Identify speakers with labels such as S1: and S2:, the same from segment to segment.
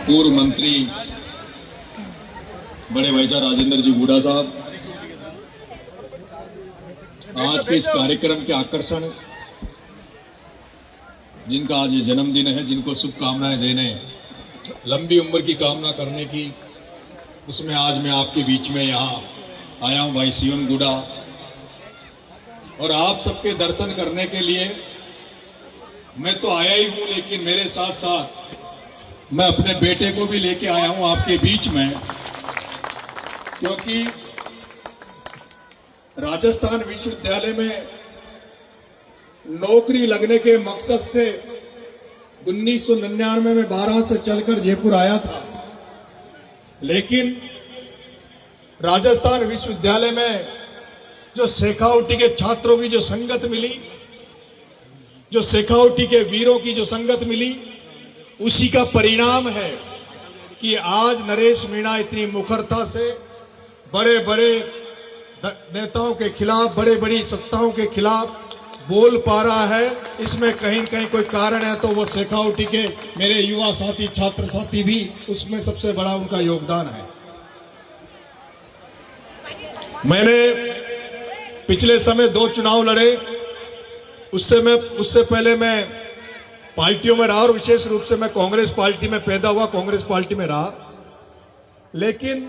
S1: पूर्व मंत्री बड़े भाई साहब राजेंद्र जी गुड़ा साहब, आज के इस कार्यक्रम के आकर्षण, जिनका आज ये जन्मदिन है, जिनको शुभकामनाएं देने, लंबी उम्र की कामना करने की, उसमें आज मैं आपके बीच में यहाँ आया हूँ भाई सीएम गुड़ा, और आप सबके दर्शन करने के लिए मैं तो आया ही हूँ, लेकिन मेरे साथ साथ मैं अपने बेटे को भी लेके आया हूँ आपके बीच में, क्योंकि राजस्थान विश्वविद्यालय में नौकरी लगने के मकसद से 1999 में 12 से चलकर जयपुर आया था। लेकिन राजस्थान विश्वविद्यालय में जो शेखावटी के छात्रों की जो संगत मिली, जो शेखावटी के वीरों की जो संगत मिली, उसी का परिणाम है कि आज नरेश मीणा इतनी मुखरता से बड़े बड़े नेताओं के खिलाफ, बड़े बड़ी सत्ताओं के खिलाफ बोल पा रहा है। इसमें कहीं न कहीं कोई कारण है तो वो शेखावटी के मेरे युवा साथी, छात्र साथी भी उसमें सबसे बड़ा उनका योगदान है। मैंने पिछले समय 2 चुनाव लड़े, उससे पहले मैं पार्टियों में रहा, और विशेष रूप से मैं कांग्रेस पार्टी में पैदा हुआ, कांग्रेस पार्टी में रहा। लेकिन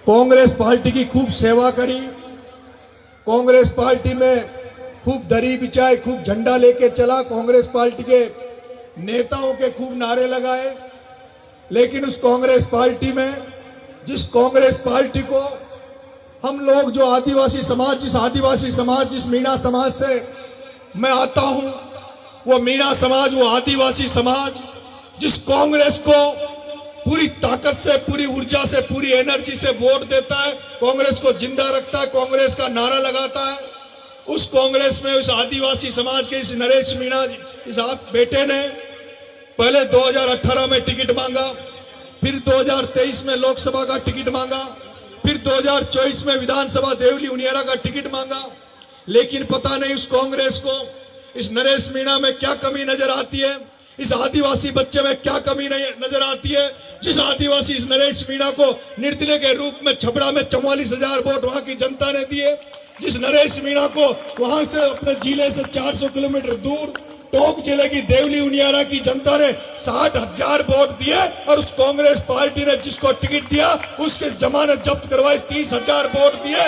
S1: कांग्रेस पार्टी की खूब सेवा करी, कांग्रेस पार्टी में खूब दरी बिछाई, खूब झंडा लेके चला, कांग्रेस पार्टी के नेताओं के खूब नारे लगाए। लेकिन उस कांग्रेस पार्टी में, जिस कांग्रेस पार्टी को हम लोग जो आदिवासी समाज, जिस मीणा समाज से मैं आता हूं, वो मीणा समाज, वो आदिवासी समाज, जिस कांग्रेस को पूरी ताकत से, पूरी ऊर्जा से, पूरी एनर्जी से वोट देता है, कांग्रेस को जिंदा रखता है, कांग्रेस का नारा लगाता है, उस कांग्रेस में उस आदिवासी समाज के इस नरेश मीणा, इस आप बेटे ने पहले 2018 में टिकट मांगा, फिर 2023 में लोकसभा का टिकट मांगा, फिर 2024 में विधानसभा देवली उनियारा का टिकट मांगा। लेकिन पता नहीं उस कांग्रेस को इस नरेश मीणा में क्या कमी नजर आती है, इस आदिवासी बच्चे में क्या कमी नजर आती है, जिस आदिवासी इस नरेश मीणा को निर्दलीय के रूप में छपरा में 44,000 वोट वहां की जनता ने दिए, जिस नरेश मीणा को वहां से अपने जिले से 400 किलोमीटर दूर टोंक जिले की देवली उनियारा की जनता ने 60,000 वोट दिए, और उस कांग्रेस पार्टी ने जिसको टिकट दिया उसके जमानत जब्त करवाई, 30,000 वोट दिए।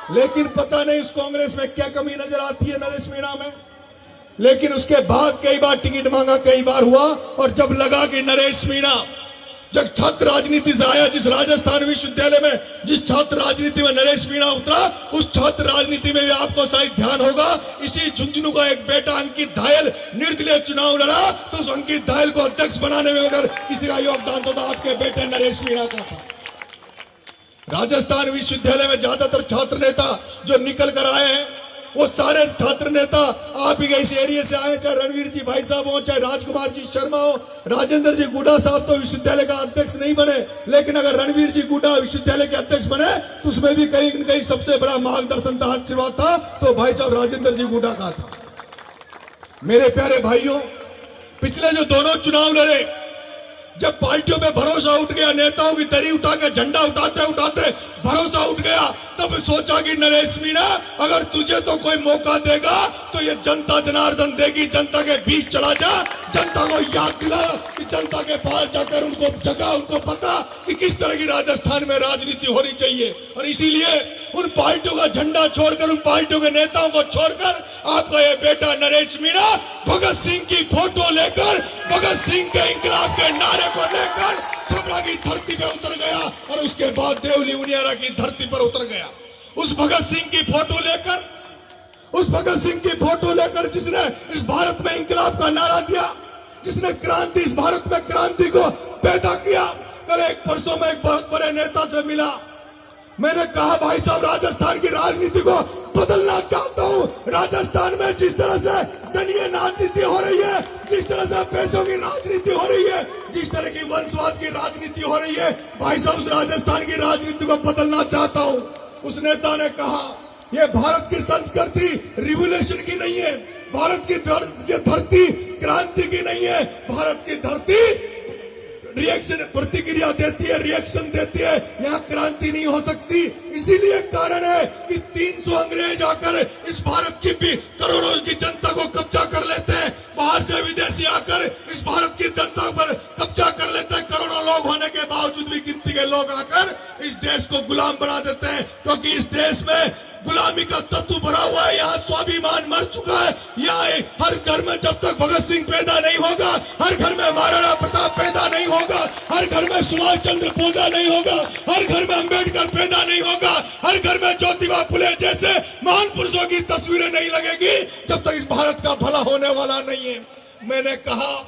S1: लेकिन पता नहीं उस कांग्रेस में क्या कमी नजर आती है नरेश मीणा में। लेकिन उसके बाद कई बार टिकट मांगा, कई बार हुआ, और जब लगा कि नरेश मीणा जब छात्र राजनीति से आया, जिस राजस्थान विश्वविद्यालय में जिस छात्र राजनीति में नरेश मीणा उतरा, उस छात्र राजनीति में भी आपको शायद ध्यान होगा, इसी झुंझुनू का एक बेटा अंकित धायल निर्दलीय चुनाव लड़ा, तो उस अंकित धायल को अध्यक्ष बनाने में अगर किसी का योगदान तो आपके बेटे नरेश मीणा का था। राजस्थान विश्वविद्यालय में ज्यादातर छात्र नेता जो निकल कर आए हैं, वो सारे छात्र नेता आप ही के इस एरिया से आए, चाहे रणवीर जी भाई साहब हो, चाहे राजकुमार जी शर्मा हो, राजेंद्र जी गुड़ा साहब तो विश्वविद्यालय का अध्यक्ष नहीं बने, लेकिन अगर रणवीर जी गुड़ा विश्वविद्यालय के अध्यक्ष बने तो उसमें भी कहीं न कहीं सबसे बड़ा मार्गदर्शन था, आशीर्वाद था, तो भाई साहब राजेंद्र जी गुड़ा का था। मेरे प्यारे भाइयों, पिछले जो दोनों चुनाव लड़े, जब पार्टियों में भरोसा उठ गया, नेताओं की दरी उठा के झंडा उठाते उठाते भरोसा उठ गया, तब सोचा कि नरेश मीणा अगर तुझे तो कोई मौका देगा तो ये जनता जनार्दन देगी, जनता के बीच चला जा, जनता को याद दिला कि जनता के पास जाकर उनको जगह, उनको पता कि किस तरह की राजस्थान में राजनीति होनी चाहिए। और इसीलिए उन पार्टियों का झंडा छोड़कर, उन पार्टियों के नेताओं को छोड़कर आपका ये बेटा नरेश मीणा भगत सिंह की फोटो लेकर, भगत सिंह के इंकलाब के नारे को लेकर छपरा की धरती पे उतर गया, और उसके बाद देवली उनियारा की धरती पर उतर गया। उस भगत सिंह की फोटो लेकर, जिसने इस भारत में इंकलाब का नारा दिया, जिसने क्रांति, इस भारत में क्रांति को पैदा किया। कल एक परसों में एक बहुत बड़े नेता से मिला, मैंने कहा भाई साहब राजस्थान की राजनीति को बदलना चाहता हूं। राजस्थान में जिस तरह से दलीय राजनीति हो रही है, जिस तरह से पैसों की राजनीति हो रही है, जिस तरह की वंशवाद की राजनीति हो रही है, भाई साहब उस राजस्थान की राजनीति को बदलना चाहता हूं। उस नेता ने कहा, यह भारत की संस्कृति रिवॉल्यूशन की नहीं है, भारत की ये धरती क्रांति की नहीं है। भारत की धरती रिएक्शन, प्रतिक्रिया देती है, रिएक्शन देती है। यहाँ क्रांति नहीं हो सकती। इसीलिए कारण है कि 300 अंग्रेज आकर इस भारत की भी करोड़ों की जनता को कब्जा कर लेते हैं। बाहर से विदेशी आकर इस भारत की जनता पर कब्जा कर लेते हैं। करोड़ों लोग होने के बावजूद भी गिनती के लोग आकर इस देश को गुलाम बना देते हैं, क्योंकि इस देश में गुलामी का तत्व भरा हुआ है। यहाँ स्वाभिमान मर चुका है। यहाँ हर घर में जब तक भगत सिंह पैदा नहीं होगा, हर घर में महाराणा प्रताप पैदा नहीं होगा, हर घर में सुभाष चंद्र पैदा नहीं होगा, हर घर में अंबेडकर पैदा नहीं होगा, हर घर में ज्योतिबा फुले जैसे महान पुरुषों की तस्वीरें नहीं लगेगी, जब तक इस भारत का भला होने वाला नहीं है। मैंने कहा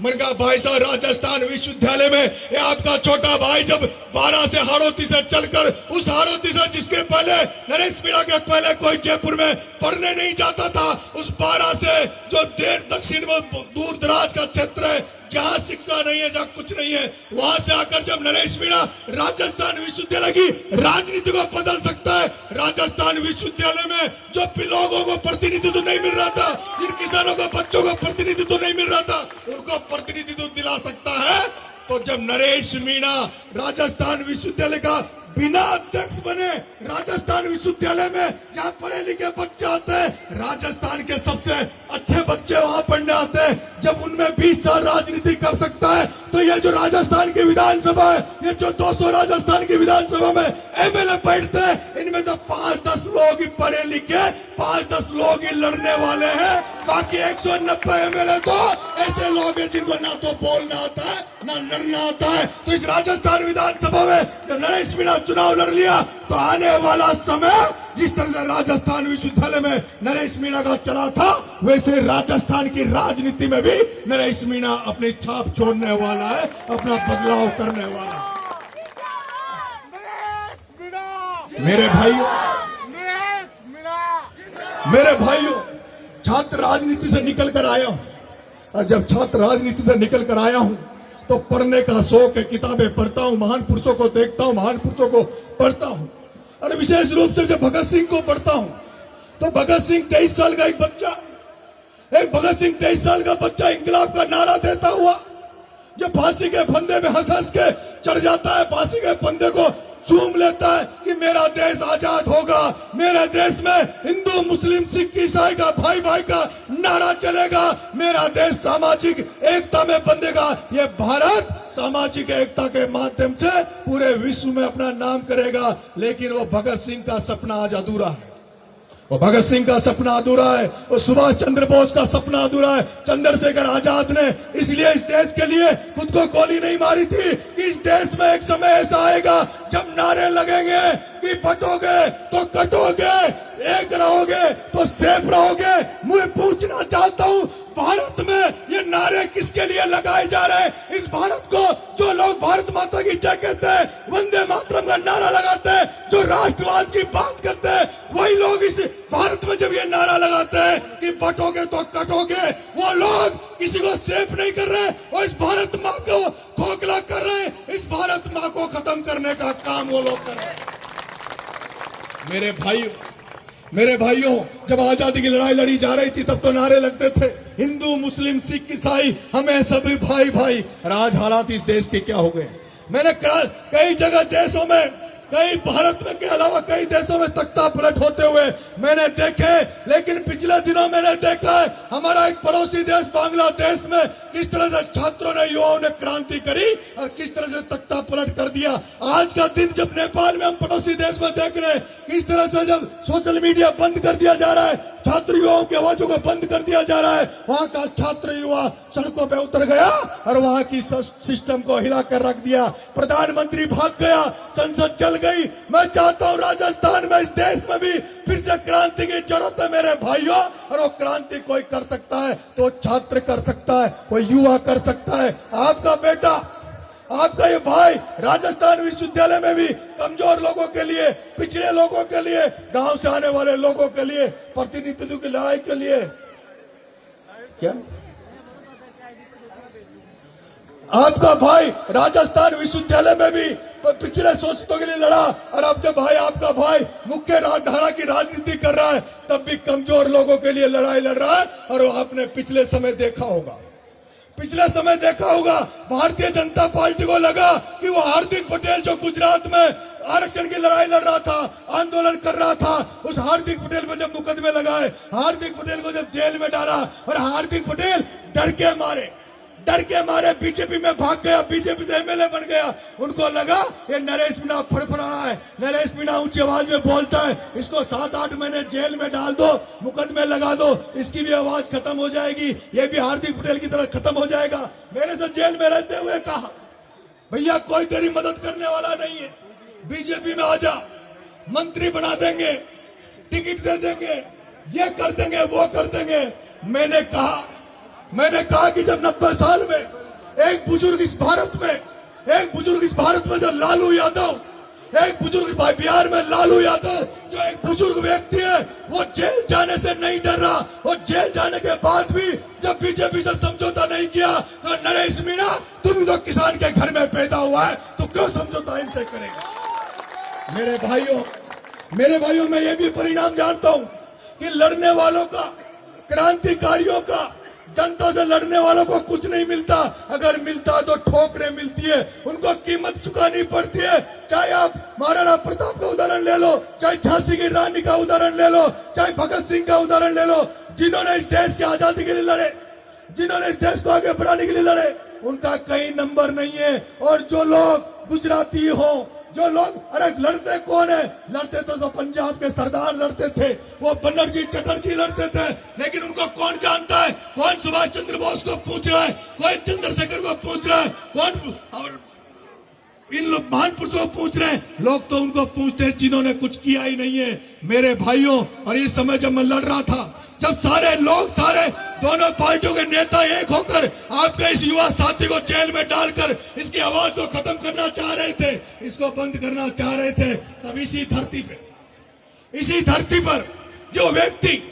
S1: भाई साहब, राजस्थान विश्वविद्यालय में ये आपका छोटा भाई जब 12 से हाड़ौती से चलकर, उस हाड़ौती से जिसके पहले नरेश मीणा के पहले कोई जयपुर में पढ़ने नहीं जाता था, उस 12 से जो दक्षिण में दूर दराज का क्षेत्र है, जहाँ शिक्षा नहीं है, जहाँ कुछ नहीं है, वहां से आकर जब नरेश मीणा राजस्थान विश्वविद्यालय की राजनीति को बदल सकता है। राजस्थान विश्वविद्यालय में जो लोगों को प्रतिनिधित्व नहीं मिल रहा था, जिन किसानों को, बच्चों को प्रतिनिधित्व नहीं मिल रहा था, उनको प्रतिनिधित्व दिला सकता है। तो जब नरेश मीणा राजस्थान विश्वविद्यालय का बिना अध्यक्ष बने, राजस्थान विश्वविद्यालय में जहाँ पढ़े लिखे बच्चे आते हैं, राजस्थान के सबसे अच्छे बच्चे वहाँ पढ़ने आते हैं, जब उनमें 20 साल राजनीति कर सकता है, तो ये जो राजस्थान की विधानसभा है, ये जो 200 राजस्थान की विधानसभा में एमएलए बैठते हैं, इनमें तो 5-10 लोग ही पढ़े लिखे, 5-10 लोग ही लड़ने वाले हैं। बाकी 190 एमएलए तो ऐसे लोग हैं जिनको ना तो बोलना आता है, ना लड़ना आता है। तो इस राजस्थान विधानसभा में जब नरेश मीणा चुनाव लड़ लिया, तो आने वाला समय जिस तरह से राजस्थान विश्वविद्यालय में नरेश मीणा का चला था, वैसे राजस्थान की राजनीति में भी नरेश मीणा अपनी छाप छोड़ने वाला है, अपना बदलाव करने वाला है। मेरे भाइयों, छात्र राजनीति से निकल कर आया हूं, और जब छात्र राजनीति से निकल कर आया हूं तो पढ़ने का शौक है, किताबें पढ़ता हूं, महान पुरुषों को देखता हूं, महान पुरुषों को पढ़ता हूं। और विशेष रूप से जब भगत सिंह को पढ़ता हूं, तो भगत सिंह 23 साल का एक बच्चा, भगत सिंह 23 साल का बच्चा इंकलाब का नारा देता हुआ जब फांसी के फंदे में हंस हंस के चढ़ जाता है, फांसी के फंदे को चूम लेता है कि मेरा देश आजाद होगा, मेरे देश में हिंदू मुस्लिम सिख ईसाई का भाई भाई का नारा चलेगा, मेरा देश सामाजिक एकता में बंधेगा। ये भारत सामाजिक एकता के माध्यम से पूरे विश्व में अपना नाम करेगा। लेकिन वो भगत सिंह का सपना आज अधूरा है, वो भगत सिंह का सपना अधूरा है, वो सुभाष चंद्र बोस का सपना अधूरा है। चंद्रशेखर आजाद ने इसलिए इस देश के लिए खुद को गोली नहीं मारी थी कि इस देश में एक समय ऐसा आएगा जब नारे लगेंगे कि बटोगे तो कटोगे, एक रहोगे तो सेफ रहोगे। मैं पूछना चाहता हूं, भारत में ये नारे किसके लिए लगाए जा रहे हैं? इस भारत को जो लोग भारत माता की जय कहते हैं, वंदे मातरम का नारा लगाते हैं, जो राष्ट्रवाद की बात करते हैं, वही लोग इस भारत में जब ये नारा लगाते हैं कि बटोगे तो कटोगे, वो लोग किसी को सेफ नहीं कर रहे, और इस भारत माँ को खोखला कर रहे हैं। इस भारत माँ को खत्म करने का काम वो लोग कर रहे हैं। मेरे भाइयों, जब आजादी की लड़ाई लड़ी जा रही थी, तब तो नारे लगते थे हिंदू मुस्लिम सिख ईसाई हमें सभी भाई भाई। और आज हालात इस देश के क्या हो गए? मैंने कई जगह देशों में, कई भारत में के अलावा कई देशों में तख्ता पलट होते हुए मैंने देखे। लेकिन पिछले दिनों मैंने देखा है हमारा एक पड़ोसी देश बांग्लादेश में किस तरह से छात्रों ने, युवाओं ने क्रांति करी और किस तरह से तख्ता पलट कर दिया। आज का दिन जब नेपाल में हम पड़ोसी देश में देख रहे हैं किस तरह से जब सोशल मीडिया बंद कर दिया जा रहा है, छात्र युवाओं की आवाजों को बंद कर दिया जा रहा है, वहां का छात्र युवा सड़कों पे उतर गया और वहां की सिस्टम को हिला कर रख दिया। प्रधानमंत्री भाग गया, संसद जल गई। मैं चाहता हूं राजस्थान में, इस देश में भी फिर से क्रांति की जरूरत है मेरे भाइयों। और वो क्रांति कोई कर सकता है तो छात्र कर सकता है, कोई युवा कर सकता है। आपका बेटा, आपका ये भाई राजस्थान विश्वविद्यालय में भी कमजोर लोगों के लिए, पिछड़े लोगों के लिए, गांव से आने वाले लोगों के लिए, प्रतिनिधित्व की लड़ाई के लिए क्या आपका भाई राजस्थान विश्वविद्यालय में भी पिछड़े शोषितों के लिए लड़ा, और अब जब भाई आपका भाई मुख्य धारा की राजनीति कर रहा है तब भी कमजोर लोगों के लिए लड़ाई लड़ रहा है। और वो आपने पिछले समय देखा होगा, भारतीय जनता पार्टी को लगा कि वो हार्दिक पटेल जो गुजरात में आरक्षण की लड़ाई लड़ रहा था, आंदोलन कर रहा था, उस हार्दिक पटेल को जब मुकदमे लगाए, हार्दिक पटेल को जब जेल में डाला, और हार्दिक पटेल डर के मारे बीजेपी में भाग गया, बीजेपी से एमएलए बन गया। उनको लगा ये नरेश मीणा फड़फड़ा रहा है, नरेश मीणा ऊंची आवाज में बोलता है, इसको 7-8 महीने जेल में डाल दो, मुकदमे लगा दो, इसकी भी आवाज खत्म हो जाएगी, ये भी हार्दिक पटेल की तरह खत्म हो जाएगा। मेरे से जेल में रहते हुए कहा, भैया कोई तेरी मदद करने वाला नहीं है, बीजेपी में आजा, मंत्री बना देंगे, टिकट दे देंगे, ये कर देंगे, वो कर देंगे। मैंने कहा कि जब 90 साल में एक बुजुर्ग इस भारत में जो लालू यादव, एक बुजुर्ग बिहार में लालू यादव जो एक बुजुर्ग व्यक्ति है, वो जेल जाने से नहीं डर रहा, और जेल जाने के बाद भी जब बीजेपी से समझौता नहीं किया, तो नरेश मीणा तुम तो किसान के घर में पैदा हुआ है, तो क्यों समझौता इनसे करेगा? मेरे भाइयों मैं ये भी परिणाम जानता हूं कि लड़ने वालों का, क्रांतिकारियों का, जनता से लड़ने वालों को कुछ नहीं मिलता, अगर मिलता तो ठोकरें मिलती है, उनको कीमत चुकानी पड़ती है। चाहे आप महाराणा प्रताप का उदाहरण ले लो, चाहे झांसी की रानी का उदाहरण ले लो, चाहे भगत सिंह का उदाहरण ले लो, जिन्होंने इस देश की आजादी के लिए लड़े, जिन्होंने इस देश को आगे बढ़ाने के लिए लड़े, उनका कहीं नंबर नहीं है। और जो लोग गुजराती हो, जो लोग, अरे लड़ते कौन है? लड़ते तो पंजाब के सरदार लड़ते थे, वो बनर्जी चटर्जी लड़ते थे, लेकिन उनको कौन जानता है? कौन सुभाष चंद्र बोस को पूछ रहा है, कोई चंद्रशेखर को पूछ रहा है, कौन इन लोग महान पुरुषों को पूछ रहे हैं? लोग तो उनको पूछते हैं जिन्होंने कुछ किया ही नहीं है। मेरे भाइयों, और इस समय जब मैं लड़ रहा था, जब सारे लोग, सारे दोनों पार्टियों के नेता एक होकर आपके इस युवा साथी को जेल में डालकर इसकी आवाज को खत्म करना चाह रहे थे, इसको बंद करना चाह रहे थे, तब इसी धरती पर जो व्यक्ति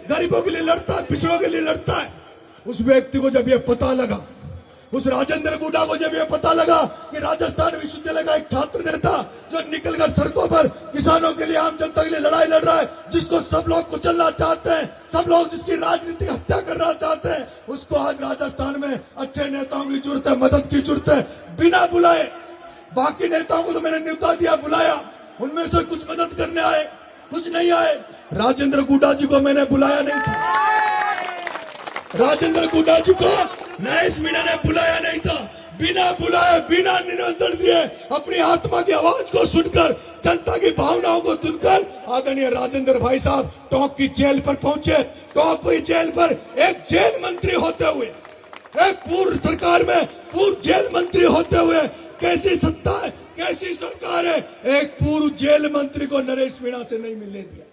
S1: गरीबों के लिए लड़ता है, पिछड़ों के लिए लड़ता है, उस व्यक्ति को जब ये पता लगा, उस राजेंद्र गुडा को जब ये पता लगा कि राजस्थान विश्वविद्यालय का एक छात्र नेता जो निकलकर सड़कों पर किसानों के लिए, आम जनता के लिए लड़ाई लड़ रहा है, जिसको सब लोग कुचलना चाहते हैं, सब लोग जिसकी राजनीतिक हत्या करना चाहते हैं, उसको आज राजस्थान में अच्छे नेताओं की जरूरत है, मदद की जरूरत है। बिना बुलाए, बाकी नेताओं को तो मैंने न्योता दिया, बुलाया, उनमें से कुछ मदद करने आए, कुछ नहीं आए। राजेंद्र गुडा जी को मैंने बुलाया नहीं था, राजेंद्र गुडा जी को नरेश मीणा ने बुलाया नहीं था। बिना बुलाए, बिना निमंत्रण दिए, अपनी आत्मा की आवाज को सुनकर, जनता की भावनाओं को सुनकर आदरणीय राजेंद्र भाई साहब टोंक की जेल पर पहुंचे। टोंक की जेल पर एक जेल मंत्री होते हुए, एक पूर्व सरकार में पूर्व जेल मंत्री होते हुए, कैसी सत्ता है, कैसी सरकार है? एक पूर्व जेल मंत्री को नरेश मीणा से नहीं मिलने दिया,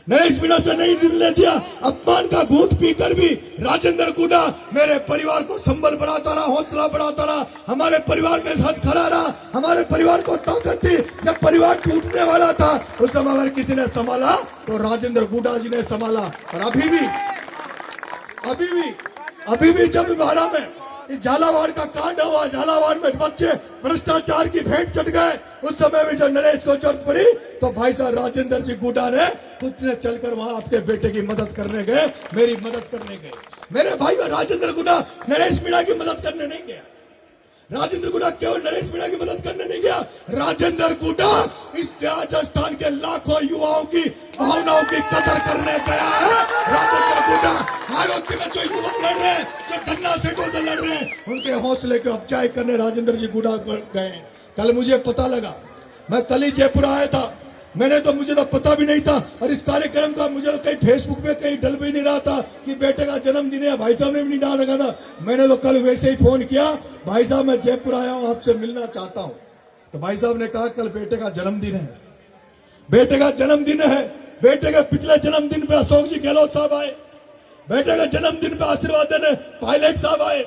S1: नरेश मीणा से नहीं मिलने दिया। अपमान का घूंट पीकर भी राजेंद्र गुडा मेरे परिवार को संबल बढ़ाता रहा, हौसला बढ़ाता रहा, हमारे परिवार के साथ खड़ा रहा, हमारे परिवार को ताकत दी। जब परिवार टूटने वाला था, उस समय अगर किसी ने संभाला तो राजेंद्र गुडा जी ने संभाला। और अभी भी जब बारा में इस झालावाड़ का कांड हुआ, झालावाड़ में बच्चे भ्रष्टाचार की भेंट चढ़ गए, उस समय में जो नरेश को जरूरत पड़ी तो भाई साहब राजेंद्र जी गुडा ने खुद ने चलकर वहां आपके बेटे की मदद करने गए, मेरी मदद करने गए। मेरे भाई राजेंद्र गुडा नरेश मीणा की मदद करने नहीं गया। राजेंद्र गुडा केवल नरेश मीणा की मदद करने नहीं गया, राजेंद्र गुडा इस राजस्थान के लाखों युवाओं की भावनाओं की कदर करने गया है। राजेंद्र गुडा आरोग्य में जो युवा लड़ रहे हैं, जो धन्ना सेठों से लड़ रहे हैं, उनके हौसले को अफजाई करने राजेंद्र जी गुडा गए। कल मुझे पता लगा, मैं कल ही जयपुर आया था, मुझे तो पता भी नहीं था, और इस कार्यक्रम का मुझे तो कहीं फेसबुक पे कहीं डल भी नहीं रहा था कि बेटे का जन्मदिन है, भाई साहब ने भी नहीं डाल रखा था। मैंने तो कल वैसे ही फोन किया, भाई साहब मैं जयपुर आया हूं, आपसे मिलना चाहता हूं। तो भाई साहब ने कहा कल बेटे का जन्मदिन है, बेटे का जन्मदिन है। बेटे के पिछले जन्मदिन पे अशोक जी गहलोत साहब आए, बेटे के जन्मदिन पे आशीर्वाद देने पायलट साहब आए,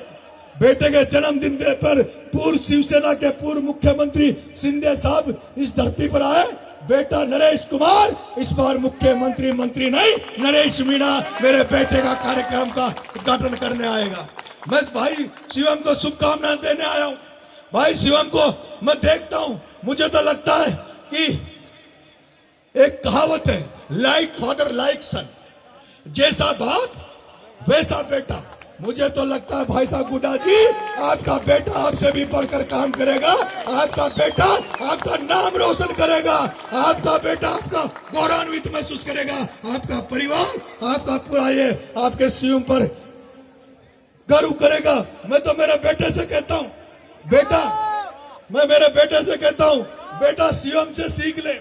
S1: बेटे के जन्मदिन पर पूर्व शिवसेना के पूर्व मुख्यमंत्री शिंदे साहब इस धरती पर आए। बेटा नरेश कुमार इस बार मुख्यमंत्री मंत्री नहीं, नरेश मीणा मेरे बेटे का कार्यक्रम का उद्घाटन करने आएगा। मैं भाई शिवम को शुभकामनाएं देने आया हूं। भाई शिवम को मैं देखता हूं, मुझे तो लगता है कि एक कहावत है, लाइक फादर लाइक सन, जैसा बाप वैसा बेटा। मुझे तो लगता है भाई साहब गुड्डा जी, आपका बेटा आपसे भी बढ़कर काम करेगा, आपका बेटा आपका नाम रोशन करेगा, आपका बेटा आपका गौरवान्वित महसूस करेगा, आपका परिवार आपका पूरा ये आपके सीएम पर गर्व करेगा। मैं तो मेरे बेटे से कहता हूं, बेटा मैं मेरे बेटे से कहता हूं, बेटा सीएम से सीख ले,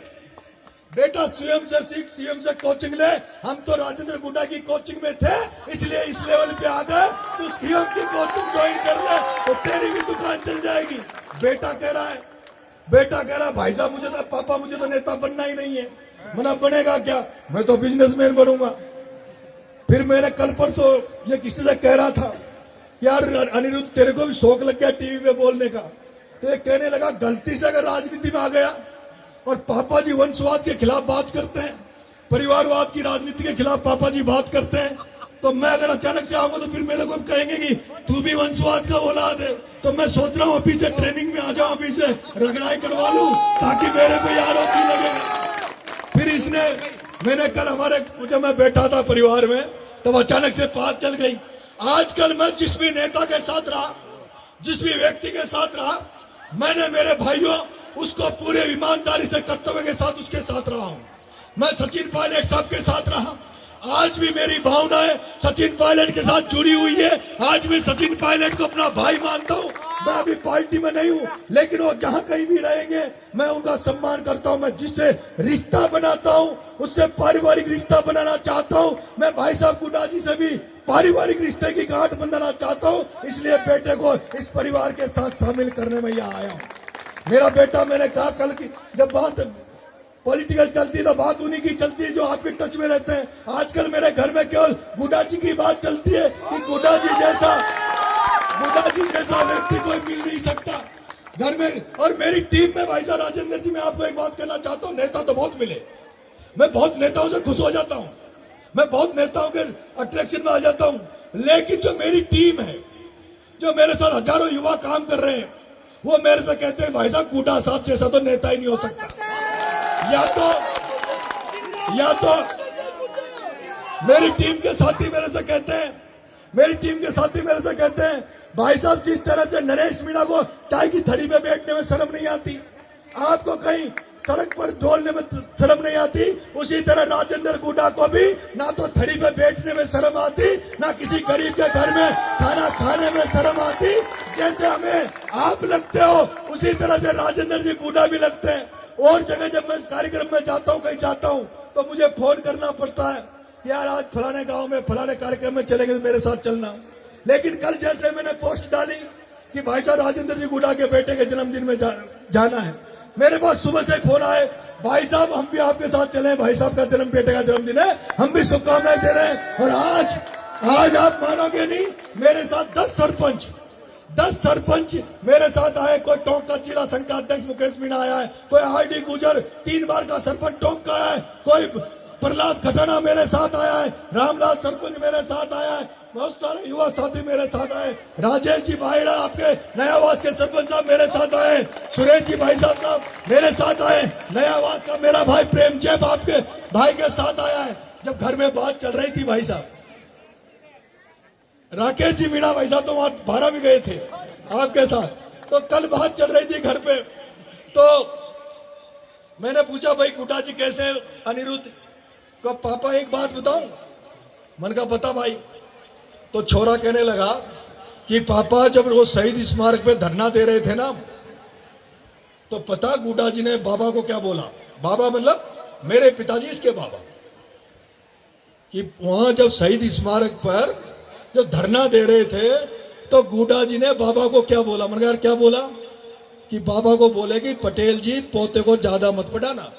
S1: बेटा सीएम से सीख, सीएम से कोचिंग ले। हम तो राजेंद्र गुड्डा की कोचिंग में थे, इसलिए इस लेवल पे आ गए। तू सीएम की कोचिंग ज्वाइन कर ले तो तेरी भी दुकान चल जाएगी। बेटा कह रहा है, बेटा कह रहा है भाई साहब मुझे तो पापा मुझे तो नेता बनना ही नहीं है। मना बनेगा क्या, मैं तो बिजनेसमैन बनूंगा। फिर मैंने कल परसों ये किसी से कह रहा था, यार अनिरुद्ध तेरे को भी शौक लग गया टीवी पे बोलने का, तो ये कहने लगा गलती से अगर राजनीति में आ गया और पापा जी वंशवाद के खिलाफ बात करते हैं, परिवारवाद की राजनीति के खिलाफ पापा जी बात करते हैं, तो मैं अगर अचानक से आऊंगा तो फिर मेरे को कहेंगे कि तू भी वंशवाद का औलाद है। तो मैं सोच रहा हूँ अभी से ट्रेनिंग में आ जाऊं, अभी से रगड़ाई करवा लूं ताकि मेरे पे यारों की लगेगा। फिर इसने मैंने कल हमारे जब मैं बैठा था परिवार में तब अचानक से बात चल गई। आजकल मैं जिस भी नेता के साथ रहा, जिस भी व्यक्ति के साथ रहा, मैंने मेरे भाइयों उसको पूरे ईमानदारी से कर्तव्य के साथ उसके साथ रहा हूं। मैं सचिन पायलट साहब के साथ रहा, आज भी मेरी भावनाएं सचिन पायलट के साथ जुड़ी हुई है। आज भी सचिन पायलट को अपना भाई मानता हूं। मैं अभी पार्टी में नहीं हूं, लेकिन वो जहां कहीं भी रहेंगे मैं उनका सम्मान करता हूं। मैं जिससे रिश्ता बनाता हूं उससे पारिवारिक रिश्ता बनाना चाहता हूं। मैं भाई साहब गुड्डा जी से भी पारिवारिक रिश्ते की गांठ बंधाना चाहता हूं, इसलिए बेटे को इस परिवार के साथ शामिल करने में यहां आया हूं। मेरा बेटा, मैंने कहा कल की जब बात पॉलिटिकल चलती है तो बात उन्हीं की चलती है जो आपके टच में रहते हैं। आजकल मेरे घर में केवल गुड्डा जी की बात चलती है कि गुड्डा जी जैसा व्यक्ति कोई मिल नहीं सकता घर में। और मेरी टीम में भाई साहब राजेंद्र जी, मैं आपको एक बात कहना चाहता हूँ, नेता तो बहुत मिले, मैं बहुत नेताओं से खुश हो जाता हूँ, मैं बहुत नेताओं के अट्रैक्शन में आ जाता हूँ, लेकिन जो मेरी टीम है, जो मेरे साथ हजारों युवा काम कर रहे हैं, वो मेरे से कहते हैं भाई साहब गुड्डा साहब जैसा तो नेता ही नहीं हो सकता। या तो मेरी टीम के साथी मेरे से कहते हैं भाई साहब जिस तरह से नरेश मीणा को चाय की थड़ी पे बैठने में शर्म नहीं आती, आपको कहीं सड़क पर ढोलने में शर्म नहीं आती, उसी तरह राजेंद्र गुड्डा को भी ना तो थड़ी पे बैठने में शर्म आती, ना किसी गरीब के घर में खाना खाने में शर्म आती। जैसे हमें आप लगते हो उसी तरह से राजेंद्र जी गुड्डा भी लगते हैं। और जगह जब मैं इस कार्यक्रम में जाता हूँ, कहीं जाता हूँ, तो मुझे फोन करना पड़ता है, यार आज फलाने गांव में फलाने कार्यक्रम में चलेंगे तो मेरे साथ चलना। लेकिन कल जैसे मैंने पोस्ट डाली कि भाई साहब राजेंद्र जी गुड्डा के बेटे के जन्मदिन में जाना है, मेरे पास सुबह से फोन आए, भाई साहब हम भी आपके साथ चले, भाई साहब का बेटे का जन्मदिन है, हम भी शुभकामनाएं दे रहे हैं। और आज आप मानोगे नहीं, मेरे साथ 10 सरपंच मेरे साथ आए। कोई टोंक का जिला संघ का अध्यक्ष मुकेश मीणा आया है, कोई आरडी गुजर 3 बार का सरपंच टोंक का है, कोई प्रहलाद खटाना मेरे साथ आया है, रामलाल सरपंच मेरे साथ आया है, बहुत सारे युवा साथी मेरे साथ आए, राजेश जी भाईड़ा आपके नयावास के सरपंच साहब मेरे साथ आए, सुरेश जी भाई साहब मेरे साथ आए, नयावास का मेरा भाई प्रेम जैब आपके भाई के साथ आया है। जब घर में बात चल रही थी भाई साहब, राकेश जी मीणा भाई साहब तो वहां भाड़ा भी गए थे आपके साथ, तो कल बात चल रही थी घर पे, तो मैंने पूछा भाई गुड्डा जी कैसे, अनिरुद्ध को पापा एक बात बताऊं, मन का बता भाई। तो छोरा कहने लगा कि पापा जब वो शहीद स्मारक पे धरना दे रहे थे ना, तो पता गुड्डा जी ने बाबा को क्या बोला, बाबा मतलब मेरे पिताजी इसके बाबा, कि वहां जब शहीद स्मारक पर जब धरना दे रहे थे तो गुड्डा जी ने बाबा को क्या बोला, मैंने यार क्या बोला, कि बाबा को बोले कि पटेल जी पोते को ज्यादा मत पढ़ाना,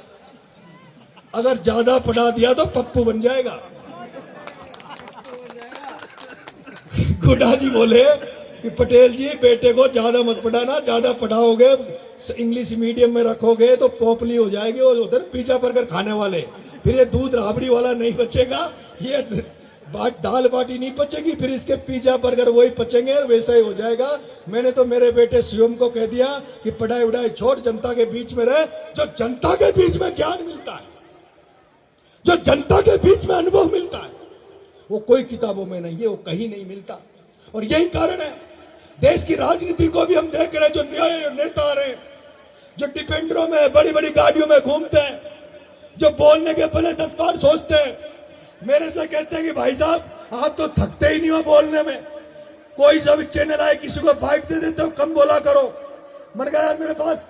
S1: अगर ज्यादा पढ़ा दिया तो पप्पू बन जाएगा। गुड्डा जी बोले कि पटेल जी बेटे को ज्यादा मत पढ़ाना, ज्यादा पढ़ाओगे इंग्लिश मीडियम में रखोगे तो पोपली हो जाएगी और उधर पिज्जा बर्गर खाने वाले, फिर ये दूध राबड़ी वाला नहीं बचेगा, ये दाल बाटी नहीं पचेगी, फिर इसके पिज्जा बर्गर वही पचेंगे और वैसा ही हो जाएगा। मैंने तो मेरे बेटे शिवम को कह दिया कि पढ़ाई उड़ाई छोड़, जनता के बीच में रहे। जो जनता के बीच में ज्ञान मिलता है, जो जनता के बीच में अनुभव मिलता है, वो कोई किताबों में नहीं है, वो कहीं नहीं मिलता। और यही कारण है देश की राजनीति को भी हम देख रहे हैं, जो नए नेता आ रहे हैं, जो डिफेंडरों में बड़ी बड़ी गाड़ियों में घूमते हैं, जो बोलने के पहले 10 बार सोचते हैं, मेरे से कहते हैं कि भाई साहब आप तो थकते ही नहीं हो बोलने में, कोई जब चैनल आए किसी को फाइट दे देते हो, कम बोला करो। मन गया यार, मेरे पास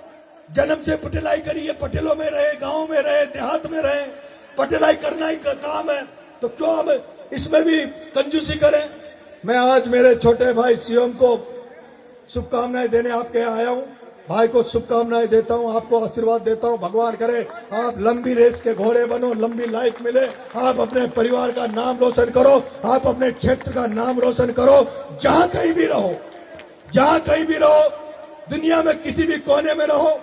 S1: जन्म से पटेलाई करी है, पटेलों में रहे, गांव में रहे, देहात में रहे, पटेलाई करना ही का काम है, तो क्यों हम इसमें भी कंजूसी करें। मैं आज मेरे छोटे भाई शिवम को शुभकामनाएं देने आपके यहाँ आया हूं। भाई को शुभकामनाएं देता हूं, आपको आशीर्वाद देता हूं। भगवान करे आप लंबी रेस के घोड़े बनो, लंबी लाइफ मिले, आप अपने परिवार का नाम रोशन करो, आप अपने क्षेत्र का नाम रोशन करो। जहां कहीं भी रहो, जहां कहीं भी रहो, दुनिया में किसी भी कोने में रहो,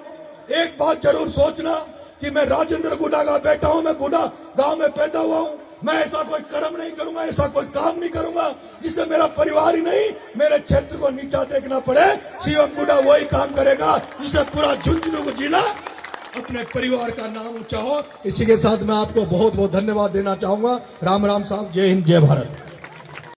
S1: एक बात जरूर सोचना कि मैं राजेंद्र गुडा का बेटा हूं, मैं गुडा गांव में पैदा हुआ हूं। मैं ऐसा कोई कर्म नहीं करूंगा, ऐसा कोई काम नहीं करूंगा जिससे मेरा परिवार ही नहीं मेरे क्षेत्र को नीचा देखना पड़े। शिवम गुडा वही काम करेगा जिससे पूरा झुंझुनू को जिला अपने परिवार का नाम ऊंचा हो। इसी के साथ मैं आपको बहुत बहुत धन्यवाद देना चाहूंगा। राम राम साहब, जय हिंद, जय भारत।